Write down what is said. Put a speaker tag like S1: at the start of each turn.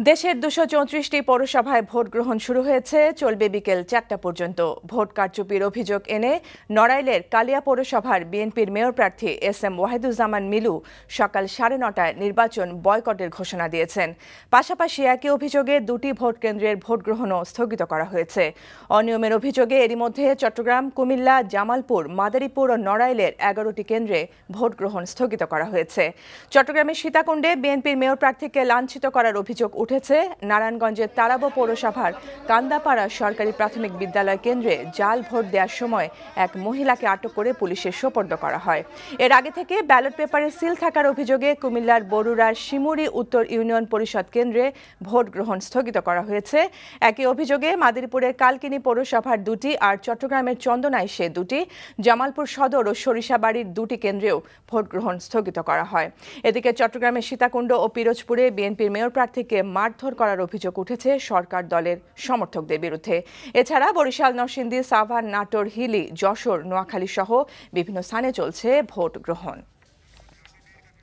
S1: দেশের ২৩৪টি পৌরসভায় ভোট গ্রহণ শুরু হয়েছে, চলবে বিকেল ৪টা পর্যন্ত। ভোট কারচুপির অভিযোগ এনে নড়াইলের কালিয়া পৌরসভার বিএনপির মেয়র প্রার্থী এস.এম. ওয়াহিদুজ্জামান মিলু সকাল ৯:৩০টায় নির্বাচন বয়কটের ঘোষণা দিয়েছেন। পাশাপাশি একই অভিযোগে দুটি ভোট কেন্দ্রের ভোট গ্রহণও স্থগিত করা হয়েছে। অনিয়মের অভিযোগে এরই মধ্যে চট্টগ্রাম, কুমিল্লা, জামালপুর, মাদারীপুর ও নড়াইলের ১১টি কেন্দ্রে ভোট গ্রহণ স্থগিত করা হয়েছে। চট্টগ্রামের সীতাকুণ্ডে বিএনপির মেয়র প্রার্থীকে লাঞ্ছিত করার অভিযোগ উঠেছে। নারায়ণগঞ্জের তারাবো পৌরসভার কান্দাপাড়া সরকারি প্রাথমিক বিদ্যালয় কেন্দ্রে জাল ভোট দেওয়ার সময় এক মহিলাকে আটক করে পুলিশের সোপর্দ করা হয়। এর আগে থেকে ব্যালট পেপারে সিল থাকার অভিযোগে কুমিল্লার বরুড়ার শিমুরি উত্তর ইউনিয়ন পরিষদ কেন্দ্রে ভোট গ্রহণ স্থগিত করা হয়েছে। একই অভিযোগে মাদারীপুরের কালকিনি পৌরসভার দুটি আর চট্টগ্রামের চন্দনাইশে দুটি, জামালপুর সদর ও সরিষাবাড়ির দুটি কেন্দ্রেও ভোট গ্রহণ স্থগিত করা হয়। এদিকে চট্টগ্রামের সীতাকুণ্ড ও পিরোজপুরে বিএনপির মেয়র প্রার্থীকে মারধর করার অভিযোগ উঠেছে সরকার দলের সমর্থকদের বিরুদ্ধে। এছাড়া বরিশাল, নরসিংদী, সাভার, নাটোর, হিলি, যশোর, নোয়াখালী সহ বিভিন্ন স্থানে চলছে ভোট গ্রহণ।